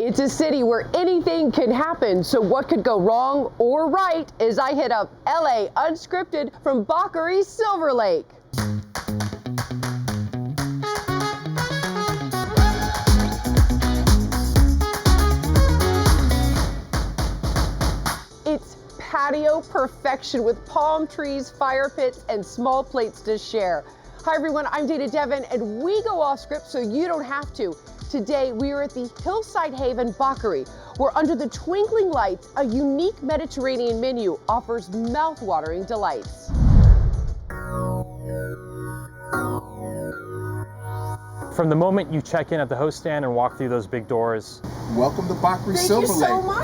It's a city where anything can happen, so what could go wrong or right as I hit up LA Unscripted from Bakari Silver Lake. It's patio perfection with palm trees, fire pits, and small plates to share. Hi everyone, I'm Dana Devon, and we go off script so you don't have to. Today we are at the Hillside Haven Bakari, where under the twinkling lights, a unique Mediterranean menu offers mouth-watering delights. From the moment you check in at the host stand and walk through those big doors. Welcome to Bakari Silver Lake. Thank you so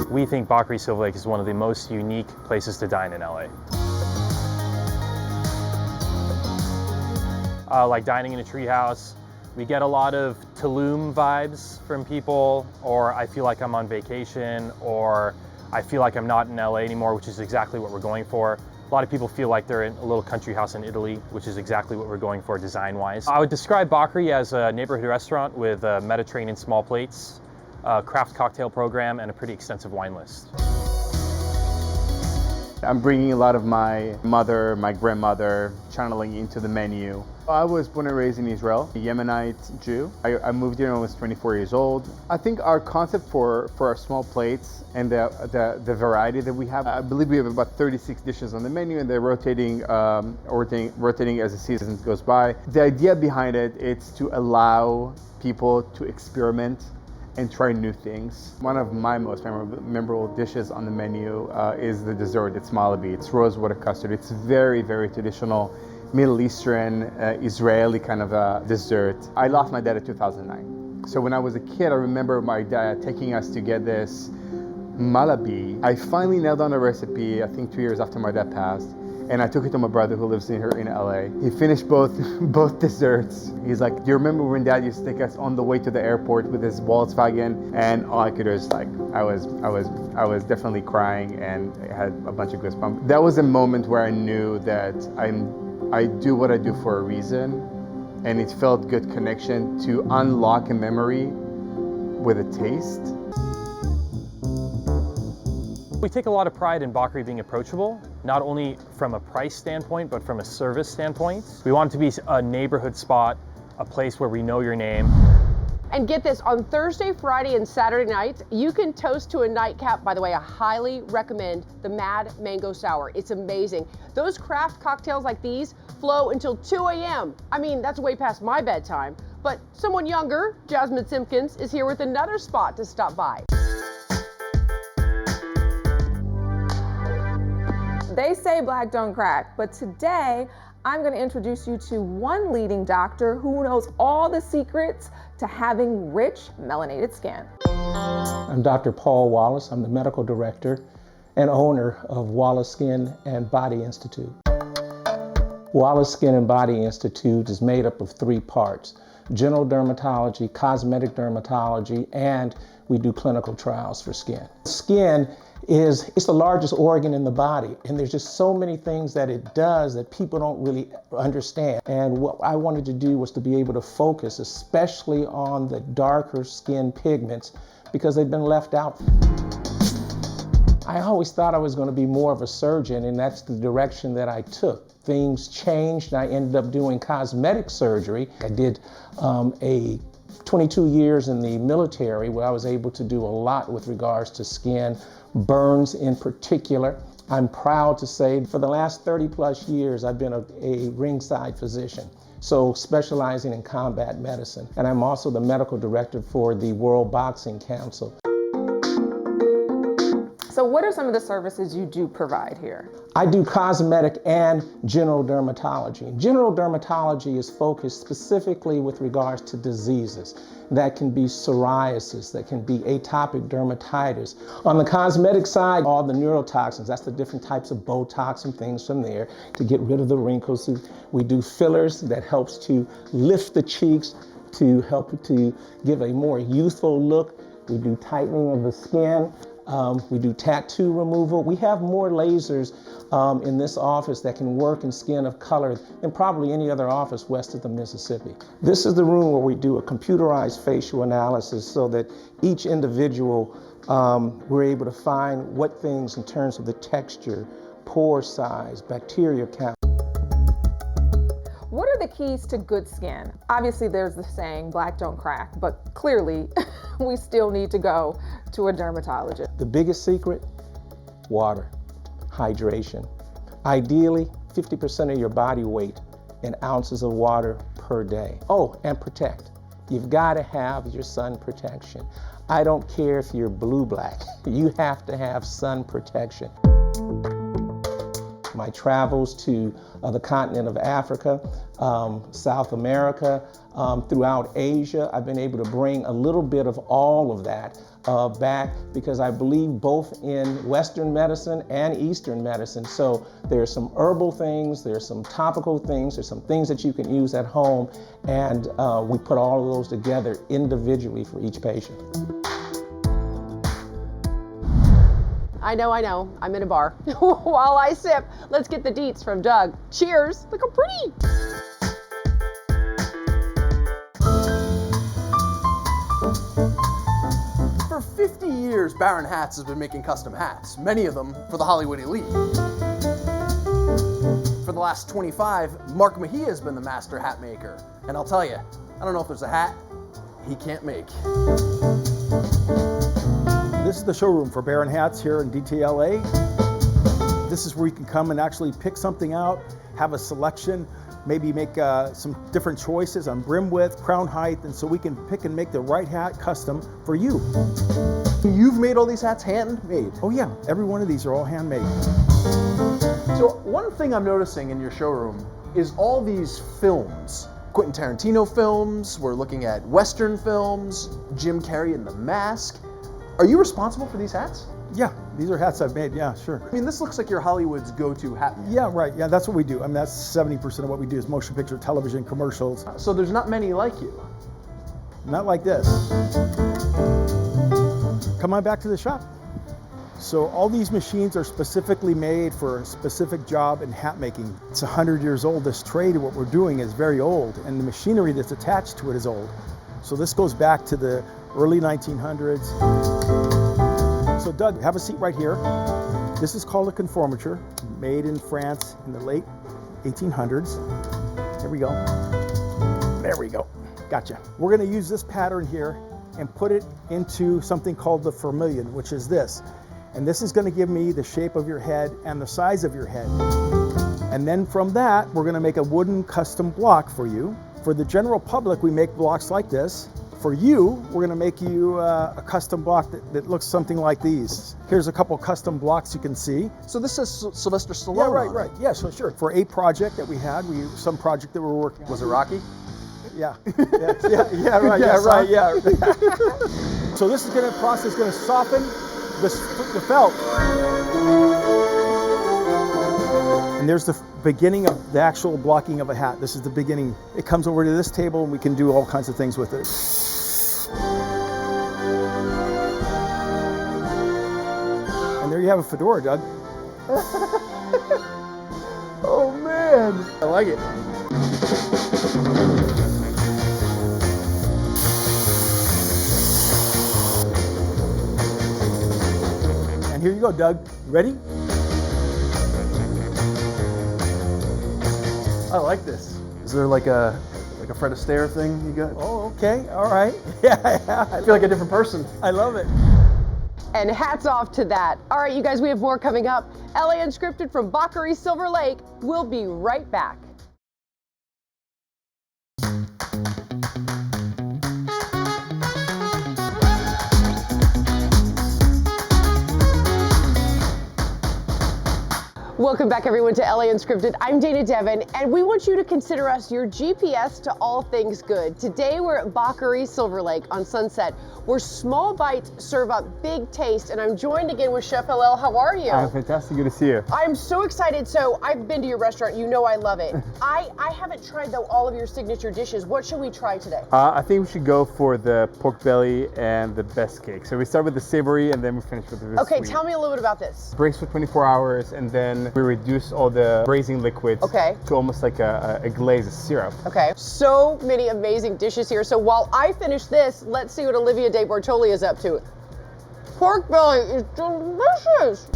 much. We think Bakari Silver Lake is one of the most unique places to dine in LA. Like dining in a treehouse. We get a lot of Tulum vibes from people, or I feel like I'm on vacation, or I feel like I'm not in LA anymore, which is exactly what we're going for. A lot of people feel like they're in a little country house in Italy, which is exactly what we're going for design-wise. I would describe Bakari as a neighborhood restaurant with Mediterranean small plates, a craft cocktail program, and a pretty extensive wine list. I'm bringing a lot of my mother, my grandmother, channeling into the menu. I was born and raised in Israel, a Yemenite Jew. I moved here when I was 24 years old. I think our concept for our small plates and the variety that we have, I believe we have about 36 dishes on the menu, and they're rotating as the season goes by. The idea behind it is to allow people to experiment and try new things. One of my most memorable dishes on the menu is the dessert. It's malabi. It's rose water custard. It's very, very traditional Middle Eastern, Israeli kind of a dessert. I lost my dad in 2009. So when I was a kid, I remember my dad taking us to get this malabi. I finally nailed down a recipe, I think 2 years after my dad passed. And I took it to my brother who lives here in LA. He finished both desserts. He's like, do you remember when Dad used to take us on the way to the airport with his Volkswagen? And all I could do is like, I was definitely crying and I had a bunch of goosebumps. That was a moment where I knew that I do what I do for a reason. And it felt good connection to unlock a memory with a taste. We take a lot of pride in Bakari being approachable, not only from a price standpoint, but from a service standpoint. We want it to be a neighborhood spot, a place where we know your name. And get this, on Thursday, Friday, and Saturday nights, you can toast to a nightcap. By the way, I highly recommend the Mad Mango Sour. It's amazing. Those craft cocktails like these flow until 2 a.m. I mean, that's way past my bedtime. But someone younger, Jasmine Simpkins, is here with another spot to stop by. They say black don't crack, but today I'm going to introduce you to one leading doctor who knows all the secrets to having rich melanated skin. I'm Dr. Paul Wallace. I'm the medical director and owner of Wallace Skin and Body Institute. Wallace Skin and Body Institute is made up of 3 parts: general dermatology, cosmetic dermatology, and we do clinical trials for skin. Skin it's the largest organ in the body, and there's just so many things that it does that people don't really understand. And what I wanted to do was to be able to focus especially on the darker skin pigments because they've been left out. I always thought I was going to be more of a surgeon, and that's the direction that I took. Things changed, and I ended up doing cosmetic surgery. I did 22 years in the military, where I was able to do a lot with regards to skin, burns in particular. I'm proud to say for the last 30 plus years, I've been a ringside physician, so specializing in combat medicine. And I'm also the medical director for the World Boxing Council. So what are some of the services you do provide here? I do cosmetic and general dermatology. General dermatology is focused specifically with regards to diseases. That can be psoriasis, that can be atopic dermatitis. On the cosmetic side, all the neurotoxins, that's the different types of Botox and things from there to get rid of the wrinkles. We do fillers that helps to lift the cheeks, to help to give a more youthful look. We do tightening of the skin. We do tattoo removal. We have more lasers in this office that can work in skin of color than probably any other office west of the Mississippi. This is the room where we do a computerized facial analysis so that each individual, we're able to find what things in terms of the texture, pore size, bacteria count. What are the keys to good skin? Obviously there's the saying, black don't crack, but clearly we still need to go to a dermatologist. The biggest secret, water, hydration. Ideally, 50% of your body weight in ounces of water per day. Oh, and protect. You've got to have your sun protection. I don't care if you're blue-black, you have to have sun protection. My travels to the continent of Africa, South America, throughout Asia, I've been able to bring a little bit of all of that back because I believe both in Western medicine and Eastern medicine. So there's some herbal things, there's some topical things, there's some things that you can use at home, and we put all of those together individually for each patient. I know, I'm in a bar. While I sip, let's get the deets from Doug. Cheers, look how pretty. For 50 years, Baron Hats has been making custom hats, many of them for the Hollywood elite. For the last 25, Mark Mejia has been the master hat maker. And I'll tell you, I don't know if there's a hat he can't make. This is the showroom for Baron Hats here in DTLA. This is where you can come and actually pick something out, have a selection, maybe make some different choices on brim width, crown height, and so we can pick and make the right hat custom for you. You've made all these hats handmade? Oh yeah, every one of these are all handmade. So one thing I'm noticing in your showroom is all these films. Quentin Tarantino films, we're looking at Western films, Jim Carrey in The Mask. Are you responsible for these hats? Yeah, these are hats I've made, yeah, sure. I mean, this looks like your Hollywood's go-to hat man. Yeah, right, yeah, that's what we do. I mean, that's 70% of what we do is motion picture, television, commercials. So there's not many like you. Not like this. Come on back to the shop. So all these machines are specifically made for a specific job in hat making. It's 100 years old. This trade, what we're doing is very old, and the machinery that's attached to it is old. So this goes back to the early 1900s. So Doug, have a seat right here. This is called a conformature, made in France in the late 1800s. Here we go. There we go. Gotcha. We're going to use this pattern here and put it into something called the vermilion, which is this. And this is going to give me the shape of your head and the size of your head. And then from that, we're going to make a wooden custom block for you. For the general public, we make blocks like this. For you, we're going to make you a custom block that looks something like these. Here's a couple custom blocks you can see. So this is Sylvester Stallone. Yeah, right. Yeah, so sure. For a project that we had, some project that we were working on. Was it Rocky? Yeah. Yeah. So this is going to process, going to soften the felt. And there's the beginning of the actual blocking of a hat. This is the beginning. It comes over to this table and we can do all kinds of things with it. And there you have a fedora, Doug. Oh man, I like it. And here you go, Doug. You ready? I like this. Is there like a Fred Astaire thing you got? Oh, okay. All right. Yeah. I feel like a different person. I love it. And hats off to that. All right, you guys, we have more coming up. LA Unscripted from Baccarat Silver Lake. We'll be right back. Welcome back, everyone, to LA Unscripted. I'm Dana Devin, and we want you to consider us your GPS to all things good. Today, we're at Baccarie Silver Lake on Sunset, where small bites serve up big taste, and I'm joined again with Chef Hillel. How are you? I'm fantastic. Good to see you. I'm so excited. So I've been to your restaurant. You know I love it. I haven't tried, though, all of your signature dishes. What should we try today? I think we should go for the pork belly and the best cake. So we start with the savory, and then we finish with the Okay, sweet. tell me a little bit about this. Breaks for 24 hours, and then we reduce all the braising liquids to almost like a glaze, a syrup. Okay, so many amazing dishes here. So while I finish this, let's see what Olivia De Bortoli is up to. Pork belly is delicious.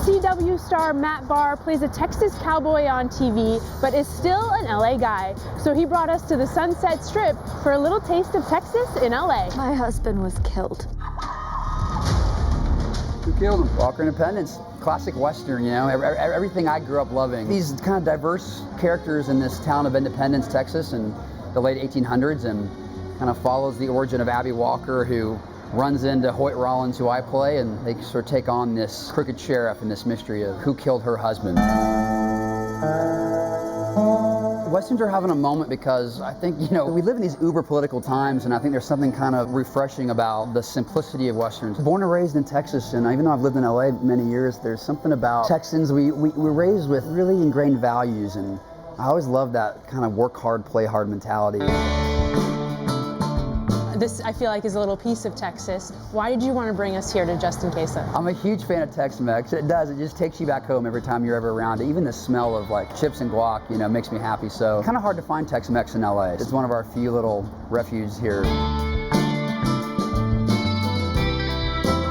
CW star Matt Barr plays a Texas cowboy on TV, but is still an LA guy. So he brought us to the Sunset Strip for a little taste of Texas in LA. My husband was killed. Who killed him? Walker Independence. Classic Western, you know, everything I grew up loving. These kind of diverse characters in this town of Independence, Texas in the late 1800s, and kind of follows the origin of Abby Walker, who runs into Hoyt Rollins, who I play, and they sort of take on this crooked sheriff and this mystery of who killed her husband. Westerns are having a moment because I think, you know, we live in these uber political times, and I think there's something kind of refreshing about the simplicity of Westerns. Born and raised in Texas, and even though I've lived in LA many years, there's something about Texans, we're raised with really ingrained values, and I always love that kind of work hard, play hard mentality. This, I feel like, is a little piece of Texas. Why did you want to bring us here to Justin Queso? I'm a huge fan of Tex-Mex. It just takes you back home every time you're ever around it. Even the smell of like chips and guac, you know, makes me happy. So kind of hard to find Tex-Mex in LA. It's one of our few little refuges here.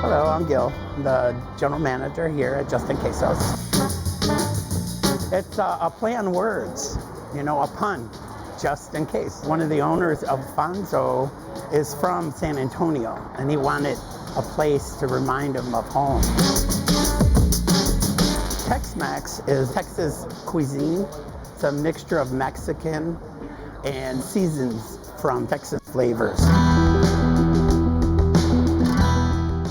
Hello, I'm Gil, the general manager here at Justin Queso's. It's a play on words, you know, a pun, just in case. One of the owners of Fonzo is from San Antonio, and he wanted a place to remind him of home. Tex-Mex is Texas cuisine. It's a mixture of Mexican and seasons from Texas flavors.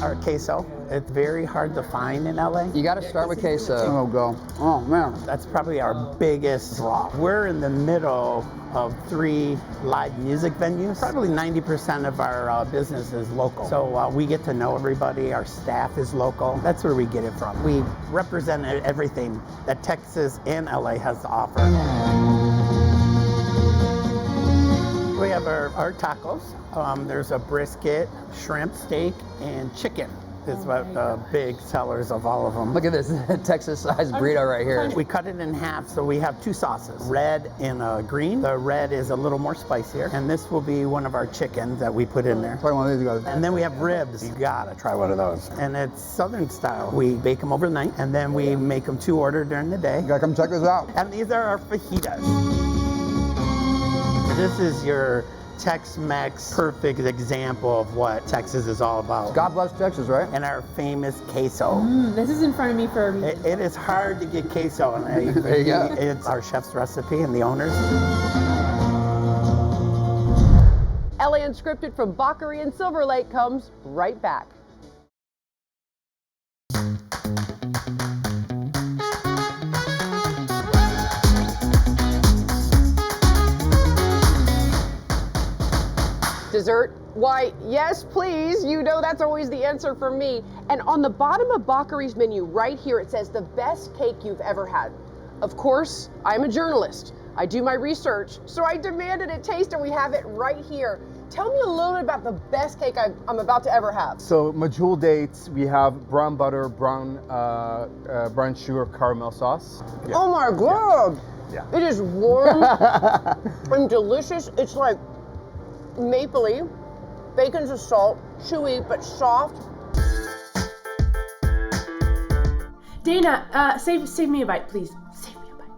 Our queso, it's very hard to find in LA. You got to start with queso. Oh, go. Oh, man. That's probably our biggest draw. We're in the middle of 3 live music venues. Probably 90% of our business is local. So we get to know everybody. Our staff is local. That's where we get it from. We represent everything that Texas and LA has to offer. We have our tacos. There's a brisket, shrimp, steak, and chicken is what the big sellers of all of them. Look at this Texas-sized burrito right here. We cut it in half, so we have 2 sauces, red and green. The red is a little more spicier, and this will be one of our chickens that we put in there. Try one of these guys. And then we have ribs. You gotta try one of those. And it's Southern style. We bake them overnight, and then we make them to order during the day. You gotta come check this out. And these are our fajitas. This is your Tex-Mex perfect example of what Texas is all about. God bless Texas, right? And our famous queso. This is in front of me for a reason. It is hard to get queso, and There you go. It's our chef's recipe and the owners. LA Unscripted from Baccarie and Silver Lake comes right back. Dessert? Why, yes, please. You know that's always the answer for me. And on the bottom of Baccarie's menu, right here, it says the best cake you've ever had. Of course, I'm a journalist. I do my research, so I demanded a taste, and we have it right here. Tell me a little bit about the best cake I'm about to ever have. So Majul dates, we have brown butter, brown sugar caramel sauce. Yeah. Oh my God! Yeah. It is warm and delicious. It's like mapley, bacon's a salt, chewy but soft. Dana, save me a bite, please. Save me a bite.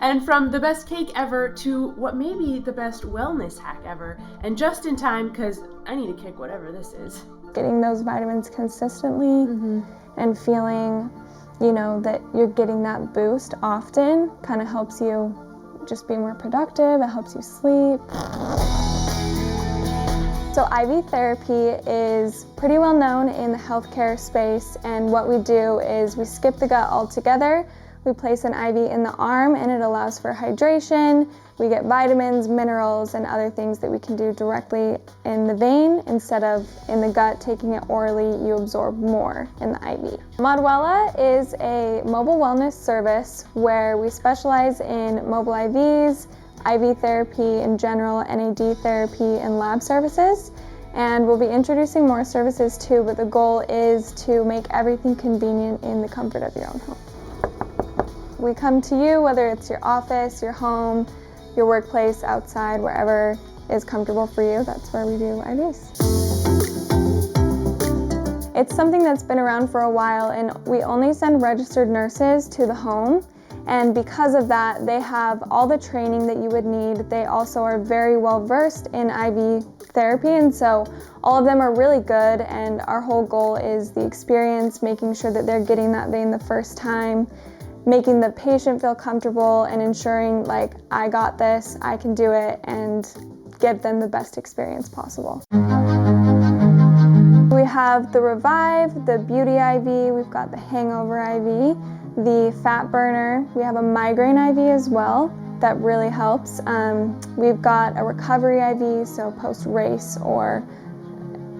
And from the best cake ever to what may be the best wellness hack ever, and just in time, because I need to kick whatever this is. Getting those vitamins consistently and feeling, you know, that you're getting that boost often kind of helps you just be more productive. It helps you sleep. So IV therapy is pretty well known in the healthcare space, and what we do is we skip the gut altogether. We place an IV in the arm and it allows for hydration. We get vitamins, minerals, and other things that we can do directly in the vein instead of in the gut. Taking it orally, you absorb more in the IV. Modwella is a mobile wellness service where we specialize in mobile IVs, IV therapy in general, NAD therapy, and lab services. And we'll be introducing more services too, but the goal is to make everything convenient in the comfort of your own home. We come to you, whether it's your office, your home, your workplace, outside, wherever is comfortable for you. That's where we do IVs. It's something that's been around for a while, and we only send registered nurses to the home. And because of that, they have all the training that you would need. They also are very well versed in IV therapy, and so all of them are really good, and our whole goal is the experience, making sure that they're getting that vein the first time, making the patient feel comfortable and ensuring, like, I got this, I can do it, and give them the best experience possible. We have the Revive, the Beauty IV, we've got the Hangover IV, the Fat Burner, we have a Migraine IV as well that really helps. We've got a Recovery IV, so post-race or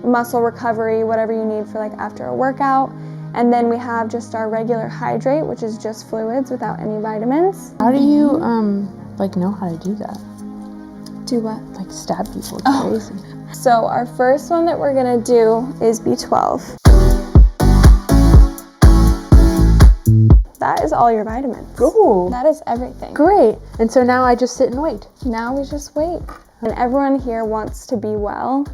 muscle recovery, whatever you need for like after a workout. And then we have just our regular Hydrate, which is just fluids without any vitamins. How do you like know how to do that? Do what? Like stab people, it's crazy. So our first one that we're gonna do is B12. That is all your vitamins. Ooh. That is everything. Great. And so now I just sit and wait. Now we just wait. And everyone here wants to be well,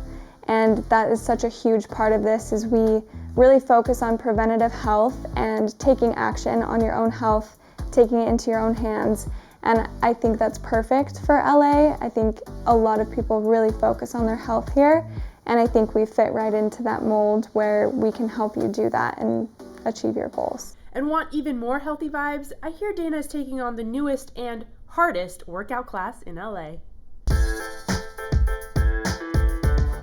and that is such a huge part of this, is we really focus on preventative health and taking action on your own health, taking it into your own hands. And I think that's perfect for LA. I think a lot of people really focus on their health here, and I think we fit right into that mold where we can help you do that and achieve your goals. And want even more healthy vibes? I hear Dana is taking on the newest and hardest workout class in LA.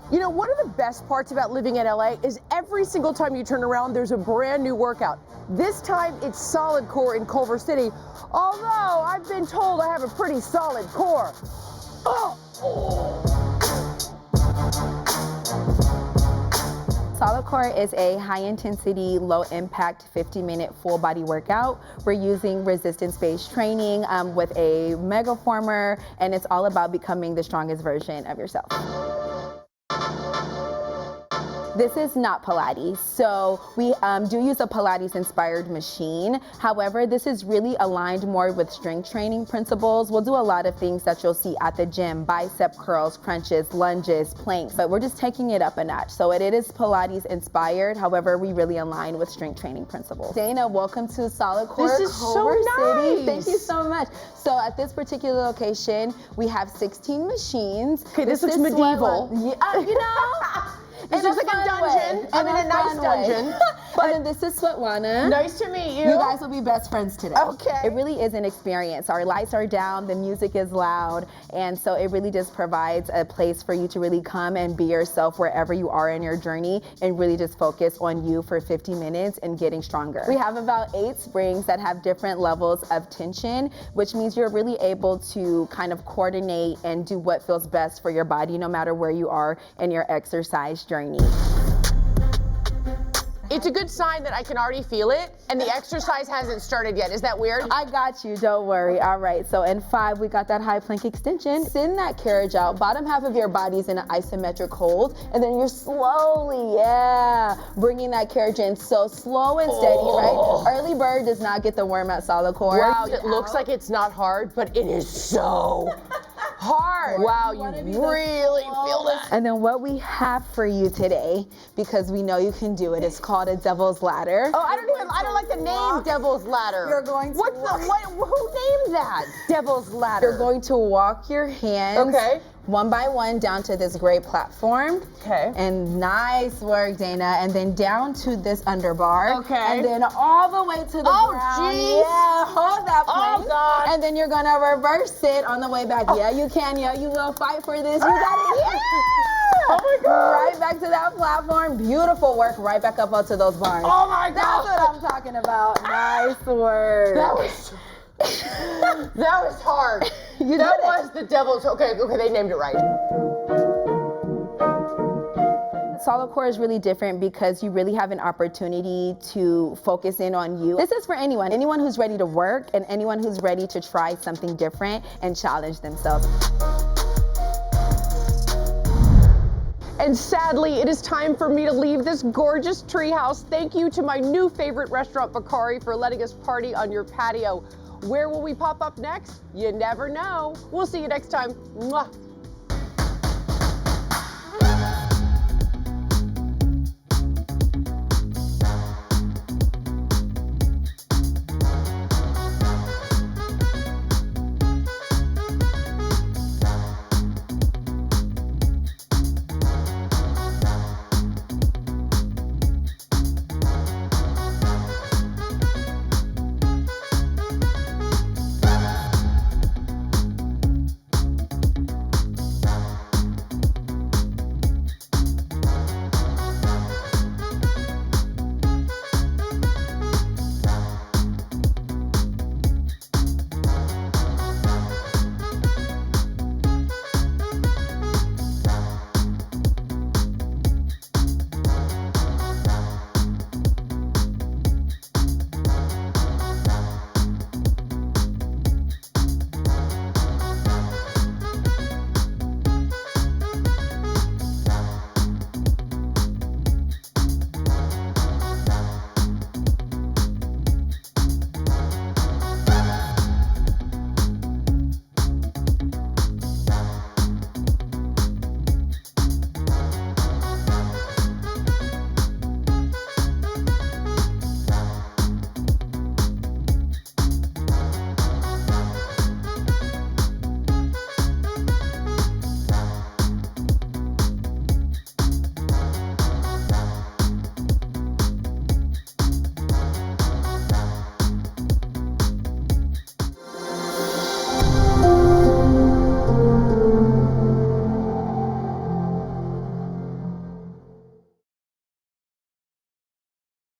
You know, one of the best parts about living in LA is every single time you turn around, there's a brand new workout. This time it's Solid Core in Culver City, although I've been told I have a pretty solid core. Solid Core is a high-intensity, low-impact 50-minute full-body workout. We're using resistance-based training with a megaformer, and it's all about becoming the strongest version of yourself. This is not Pilates, so we do use a Pilates-inspired machine. However, this is really aligned more with strength training principles. We'll do a lot of things that you'll see at the gym: bicep curls, crunches, lunges, planks, but we're just taking it up a notch. So it is Pilates-inspired, however, we really align with strength training principles. Dana, welcome to Solid Core. This is Culver so nice. City. Thank you so much. So at this particular location, we have 16 machines. Okay, this looks medieval. Yeah, you know. This looks like a dungeon. I'm in a nice dungeon. And then this is Svetlana. Nice to meet you. You guys will be best friends today. Okay. It really is an experience. Our lights are down, the music is loud, and so it really just provides a place for you to really come and be yourself wherever you are in your journey and really just focus on you for 50 minutes and getting stronger. We have about 8 springs that have different levels of tension, which means you're really able to kind of coordinate and do what feels best for your body no matter where you are in your exercise journey. It's a good sign that I can already feel it, and the exercise hasn't started yet. Is that weird? I got you, don't worry. All right, so in 5, we got that high plank extension. Send that carriage out. Bottom half of your body's in an isometric hold, and then you're slowly, bringing that carriage in. So slow and steady, right? Early bird does not get the worm at Solid Core. Wow, it looks like it's not hard, but it is so hard. Wow, you really feel that. And then what we have for you today, because we know you can do it, is called a devil's ladder. Oh, I don't like the name Devil's Ladder. You're going to who named that? Devil's Ladder. You're going to walk your hands one by one down to this great platform. Okay. And nice work, Dana. And then down to this underbar. Okay. And then all the way to the ground. Jeez. Yeah, hold that place. Oh, God. And then you're gonna reverse it on the way back. Yeah, you can. Yeah, you will fight for this. You got it. Yeah. Oh my God. Right back to that platform. Beautiful work. Right back up onto those bars. Oh my God. That's what I'm talking about. Nice work. That was hard. You that did it. was the devil's. Okay, they named it right. Solid core is really different because you really have an opportunity to focus in on you. This is for anyone who's ready to work and anyone who's ready to try something different and challenge themselves. And sadly, it is time for me to leave this gorgeous treehouse. Thank you to my new favorite restaurant, Bakari, for letting us party on your patio. Where will we pop up next? You never know. We'll see you next time. Mwah.